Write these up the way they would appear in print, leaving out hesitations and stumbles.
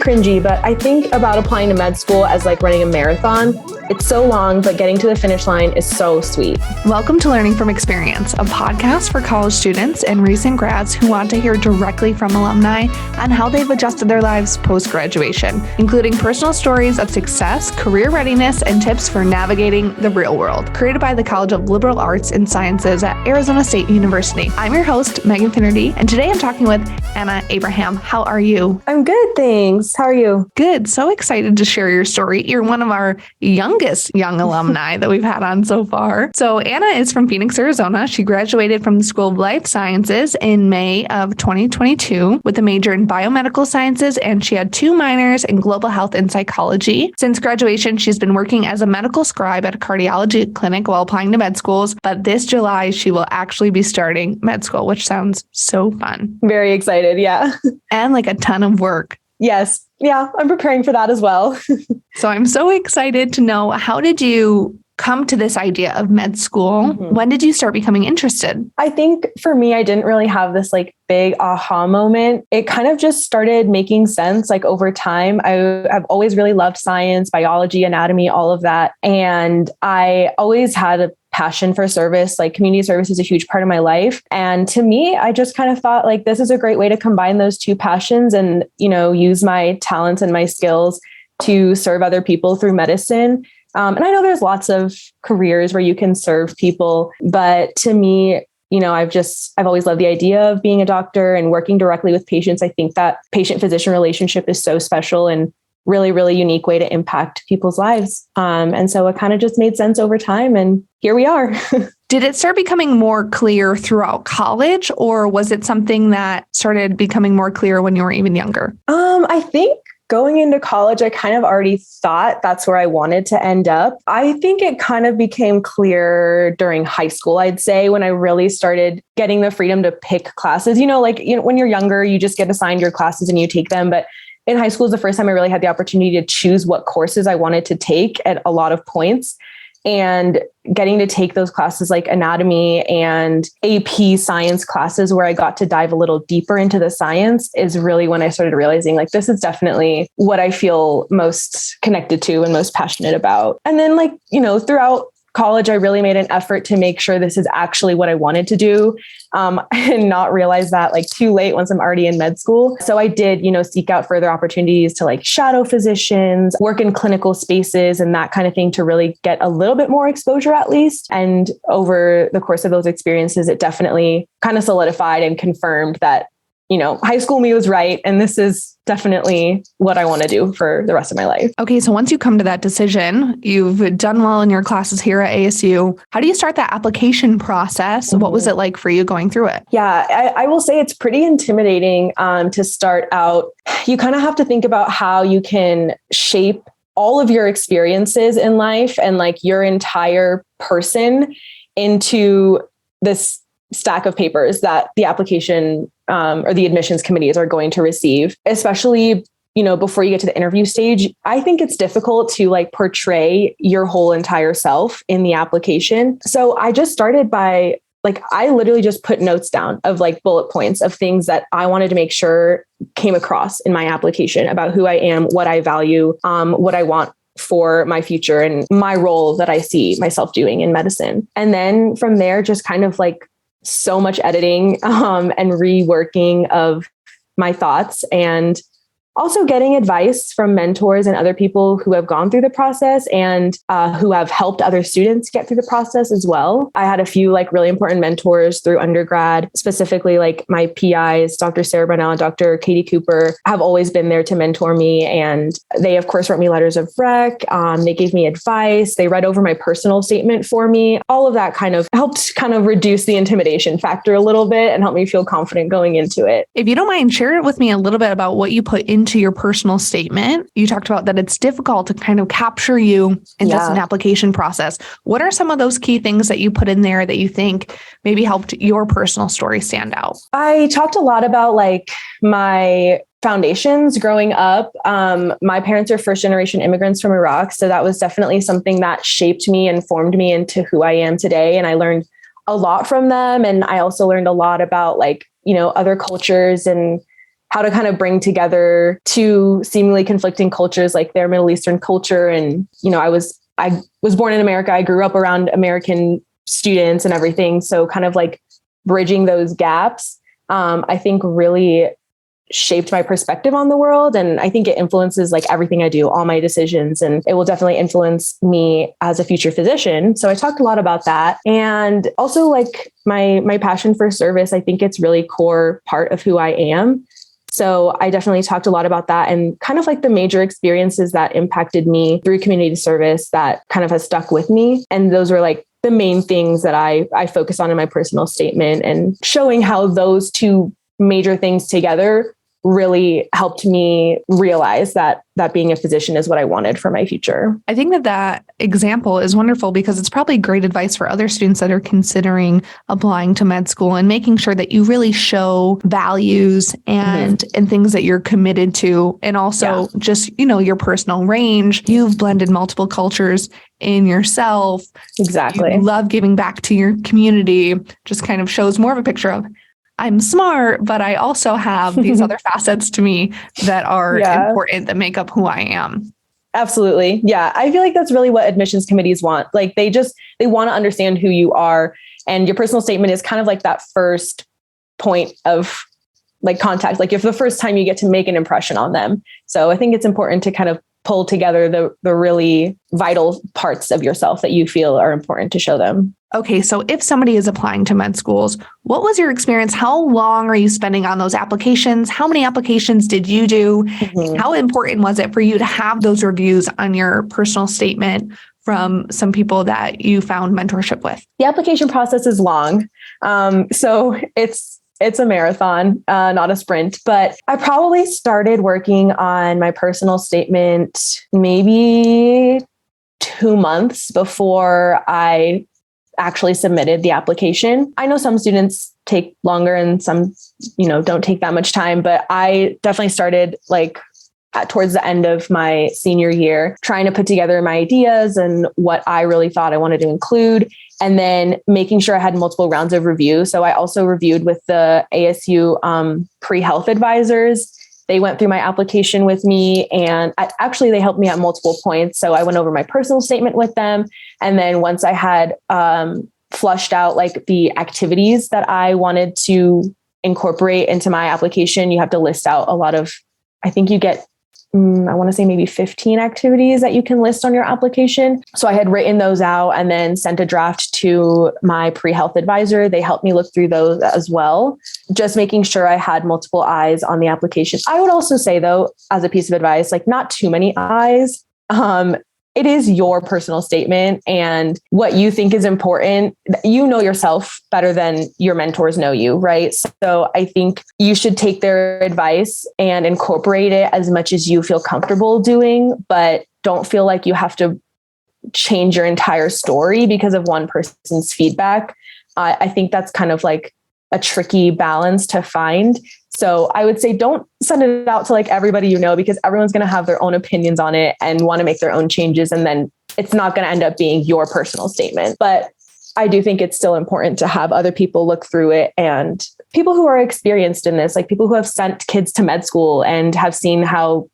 cringy, but I think about applying to med school as like running a marathon. It's so long, but getting to the finish line is so sweet. Welcome to Learning from Experience, a podcast for college students and recent grads who want to hear directly from alumni on how they've adjusted their lives post-graduation, including personal stories of success, career readiness, and tips for navigating the real world. Created by the College of Liberal Arts and Sciences at Arizona State University. I'm your host, Megan Finnerty, and today I'm talking with Anna Abraham. How are you? I'm good, thanks. How are you? Good. So excited to share your story. You're one of our young alumni that we've had on so far. So Anna is from Phoenix, Arizona. She graduated from the School of Life Sciences in May of 2022 with a major in biomedical sciences, and she had 2 minors in global health and psychology. Since graduation, she's been working as a medical scribe at a cardiology clinic while applying to med schools, but this July she will actually be starting med school, which sounds so fun. Very excited, yeah. And like a ton of work. Yes. Yeah, I'm preparing for that as well. So I'm so excited to know, how did you come to this idea of med school? Mm-hmm. When did you start becoming interested? I think for me, I didn't really have this like big aha moment. It kind of just started making sense like over time. I've always really loved science, biology, anatomy, all of that. And I always had a passion for service. Like community service is a huge part of my life. And to me, I just kind of thought like, this is a great way to combine those 2 passions and, use my talents and my skills to serve other people through medicine. And I know there's lots of careers where you can serve people, but to me, I've always loved the idea of being a doctor and working directly with patients. I think that patient-physician relationship is so special and really, really unique way to impact people's lives. And so it kind of just made sense over time. And here we are. Did it start becoming more clear throughout college, or was it something that started becoming more clear when you were even younger? I think going into college, I kind of already thought that's where I wanted to end up. I think it kind of became clear during high school, I'd say, when I really started getting the freedom to pick classes. When you're younger, you just get assigned your classes and you take them. But in high school is the first time I really had the opportunity to choose what courses I wanted to take at a lot of points. And getting to take those classes like anatomy and AP science classes where I got to dive a little deeper into the science is really when I started realizing like, this is definitely what I feel most connected to and most passionate about. And then throughout college, I really made an effort to make sure this is actually what I wanted to do, and not realize that like too late once I'm already in med school. So I did, seek out further opportunities to like shadow physicians, work in clinical spaces and that kind of thing to really get a little bit more exposure at least. And over the course of those experiences, it definitely kind of solidified and confirmed that high school me was right. And this is definitely what I want to do for the rest of my life. Okay. So once you come to that decision, you've done well in your classes here at ASU. How do you start that application process? Mm-hmm. What was it like for you going through it? Yeah, I will say it's pretty intimidating to start out. You kind of have to think about how you can shape all of your experiences in life and like your entire person into this stack of papers that the application or the admissions committees are going to receive, especially, before you get to the interview stage. I think it's difficult to like portray your whole entire self in the application. So I just started by I literally just put notes down of like bullet points of things that I wanted to make sure came across in my application about who I am, what I value, what I want for my future and my role that I see myself doing in medicine. And then from there, just kind of like so much editing and reworking of my thoughts, and also getting advice from mentors and other people who have gone through the process and who have helped other students get through the process as well. I had a few like really important mentors through undergrad, specifically like my PIs, Dr. Sarah Brunell and Dr. Katie Cooper, have always been there to mentor me. And they, of course, wrote me letters of rec. They gave me advice. They read over my personal statement for me. All of that kind of helped reduce the intimidation factor a little bit and help me feel confident going into it. If you don't mind, share it with me a little bit about what you put into your personal statement. You talked about that it's difficult to kind of capture you in just an application process. What are some of those key things that you put in there that you think maybe helped your personal story stand out? I talked a lot about like my foundations growing up. My parents are first generation immigrants from Iraq. So that was definitely something that shaped me and formed me into who I am today. And I learned a lot from them. And I also learned a lot about other cultures and how to kind of bring together two seemingly conflicting cultures, like their Middle Eastern culture. And, I was born in America. I grew up around American students and everything. So kind of like bridging those gaps, I think really shaped my perspective on the world. And I think it influences like everything I do, all my decisions, and it will definitely influence me as a future physician. So I talked a lot about that. And also like my passion for service, I think it's really core part of who I am. So I definitely talked a lot about that and kind of like the major experiences that impacted me through community service that kind of has stuck with me. And those were like the main things that I focus on in my personal statement, and showing how those two major things together really helped me realize that being a physician is what I wanted for my future. I think that example is wonderful because it's probably great advice for other students that are considering applying to med school, and making sure that you really show values and things that you're committed to. And also just, your personal range. You've blended multiple cultures in yourself. Exactly. You love giving back to your community. Just kind of shows more of a picture of, I'm smart, but I also have these other facets to me that are important, that make up who I am. Absolutely. Yeah. I feel like that's really what admissions committees want. Like they want to understand who you are, and your personal statement is kind of like that first point of like contact. Like if the first time you get to make an impression on them. So I think it's important to kind of pull together the really vital parts of yourself that you feel are important to show them. Okay, so if somebody is applying to med schools, what was your experience? How long are you spending on those applications? How many applications did you do? How important was it for you to have those reviews on your personal statement from some people that you found mentorship with? The application process is long. So it's a marathon, not a sprint, but I probably started working on my personal statement maybe 2 months before I actually submitted the application. I know some students take longer and some, don't take that much time, but I definitely started like towards the end of my senior year, trying to put together my ideas and what I really thought I wanted to include, and then making sure I had multiple rounds of review. So I also reviewed with the ASU pre-health advisors. They went through my application with me, and actually they helped me at multiple points. So I went over my personal statement with them. And then once I had flushed out like the activities that I wanted to incorporate into my application, you have to list out a lot of, I think you get I want to say maybe 15 activities that you can list on your application. So I had written those out and then sent a draft to my pre-health advisor. They helped me look through those as well, just making sure I had multiple eyes on the application. I would also say though, as a piece of advice, like not too many eyes. It is your personal statement and what you think is important. You know yourself better than your mentors know you, right? So I think you should take their advice and incorporate it as much as you feel comfortable doing, but don't feel like you have to change your entire story because of one person's feedback. I think that's kind of like a tricky balance to find. So I would say don't send it out to like everybody you know, because everyone's going to have their own opinions on it and want to make their own changes. And then it's not going to end up being your personal statement. But I do think it's still important to have other people look through it, and people who are experienced in this, like people who have sent kids to med school and have seen how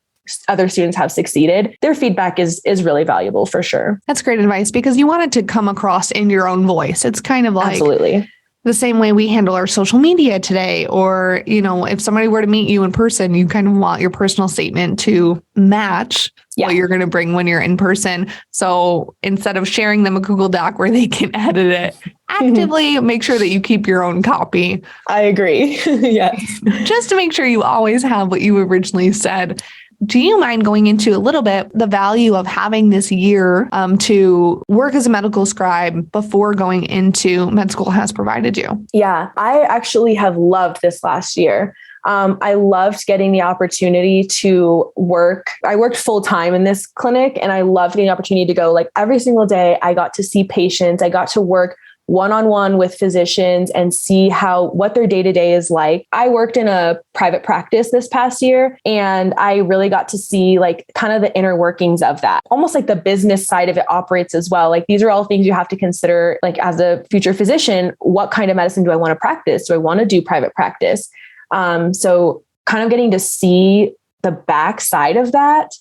other students have succeeded. Their feedback is really valuable for sure. That's great advice, because you want it to come across in your own voice. It's kind of like absolutely the same way we handle our social media today, or, if somebody were to meet you in person, you kind of want your personal statement to match what you're going to bring when you're in person. So instead of sharing them a Google Doc where they can edit it, actively make sure that you keep your own copy. I agree. Yes. Just to make sure you always have what you originally said. Do you mind going into a little bit the value of having this year to work as a medical scribe before going into med school has provided you? Yeah, I actually have loved this last year. I loved getting the opportunity to work. I worked full time in this clinic, and I loved getting the opportunity to go like every single day. I got to see patients. I got to work one-on-one with physicians and see what their day-to-day is like. I worked in a private practice this past year, and I really got to see like kind of the inner workings of that. Almost like the business side of it operates as well. Like these are all things you have to consider, like as a future physician, what kind of medicine do I want to practice? Do I want to do private practice? So kind of getting to see the backside of that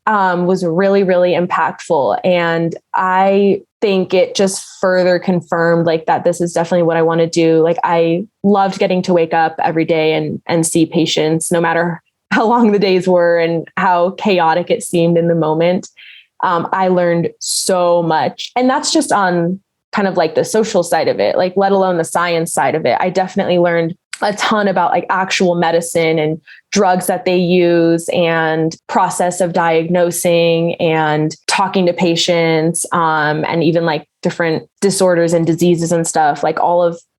was really, really impactful. And I think it just further confirmed like that this is definitely what I want to do. Like I loved getting to wake up every day and see patients, no matter how long the days were and how chaotic it seemed in the moment. I learned so much. And that's just on kind of like the social side of it, like let alone the science side of it. I definitely learned a ton about like actual medicine and drugs that they use and process of diagnosing and talking to patients, and even like different disorders and diseases and stuff. Like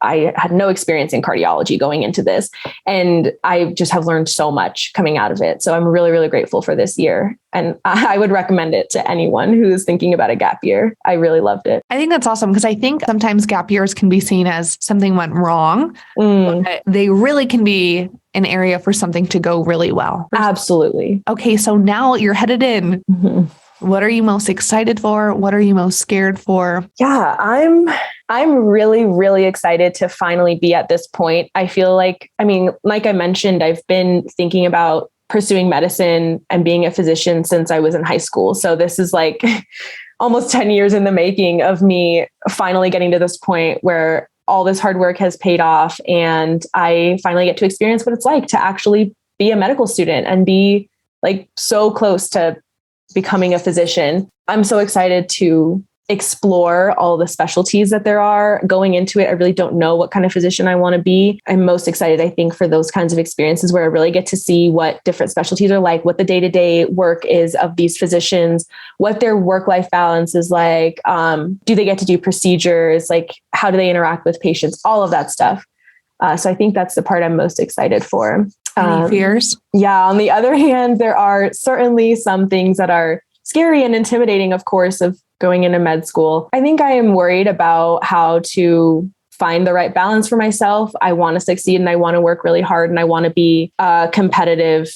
I had no experience in cardiology going into this, and I just have learned so much coming out of it. So I'm really, really grateful for this year. And I would recommend it to anyone who is thinking about a gap year. I really loved it. I think that's awesome because I think sometimes gap years can be seen as something went wrong, but they really can be an area for something to go really well. Absolutely. Okay, so now you're headed in. Mm-hmm. What are you most excited for? What are you most scared for? Yeah, I'm really, really excited to finally be at this point. I feel like, like I mentioned, I've been thinking about pursuing medicine and being a physician since I was in high school. So this is like almost 10 years in the making of me finally getting to this point where all this hard work has paid off. And I finally get to experience what it's like to actually be a medical student and be like so close to becoming a physician. I'm so excited to explore all the specialties that there are. Going into it, I really don't know what kind of physician I want to be. I'm most excited, I think, for those kinds of experiences where I really get to see what different specialties are like, what the day-to-day work is of these physicians, what their work-life balance is like. Do they get to do procedures? Like, how do they interact with patients? All of that stuff. So I think that's the part I'm most excited for. Any fears? Yeah. On the other hand, there are certainly some things that are scary and intimidating, of course, of going into med school. I think I am worried about how to find the right balance for myself. I want to succeed and I want to work really hard and I want to be competitive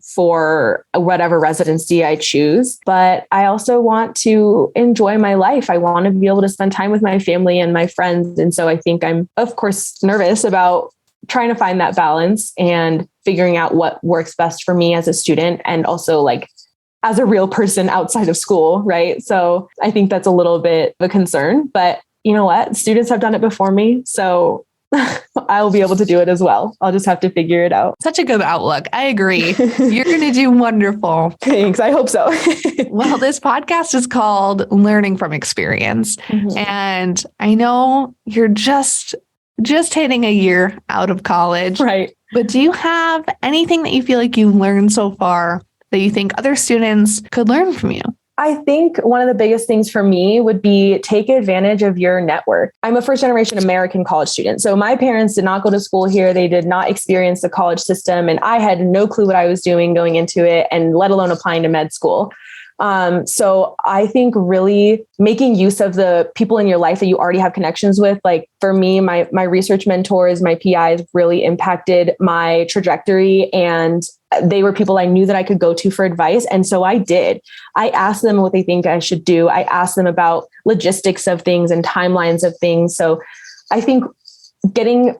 for whatever residency I choose. But I also want to enjoy my life. I want to be able to spend time with my family and my friends. And so I think I'm, of course, nervous about trying to find that balance and figuring out what works best for me as a student and also like as a real person outside of school, right? So I think that's a little bit of a concern, but you know what? Students have done it before me, so I'll be able to do it as well. I'll just have to figure it out. Such a good outlook. I agree. You're going to do wonderful. Thanks. I hope so. Well, this podcast is called Learning from Experience. Mm-hmm. And I know you're just hitting a year out of college. Right. But do you have anything that you feel like you've learned so far that you think other students could learn from you? I think one of the biggest things for me would be take advantage of your network. I'm a first generation American college student. So my parents did not go to school here. They did not experience the college system. And I had no clue what I was doing going into it, and let alone applying to med school. So I think really making use of the people in your life that you already have connections with, like for me, my research mentors, my PIs really impacted my trajectory, and they were people I knew that I could go to for advice. And so I did. I asked them what they think I should do. I asked them about logistics of things and timelines of things. So I think getting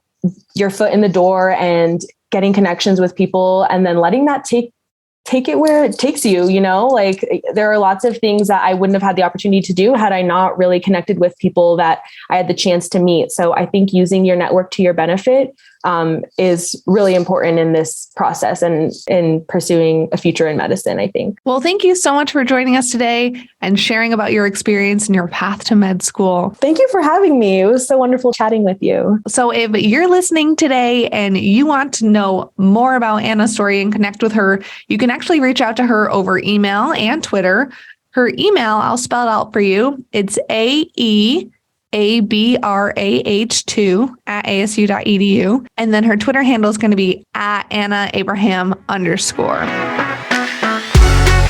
your foot in the door and getting connections with people and then letting that take it where it takes you, like there are lots of things that I wouldn't have had the opportunity to do had I not really connected with people that I had the chance to meet. So I think using your network to your benefit is really important in this process and in pursuing a future in medicine, I think. Well, thank you so much for joining us today and sharing about your experience and your path to med school. Thank you for having me. It was so wonderful chatting with you. So if you're listening today and you want to know more about Anna's story and connect with her, you can actually reach out to her over email and Twitter. Her email, I'll spell it out for you. It's aeabrah2@asu.edu. And then her Twitter handle is going to be @AnnaAbraham_.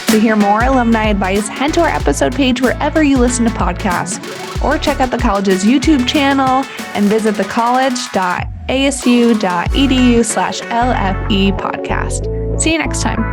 To hear more alumni advice, head to our episode page wherever you listen to podcasts, or check out the college's YouTube channel and visit thecollege.asu.edu/LFE podcast. See you next time.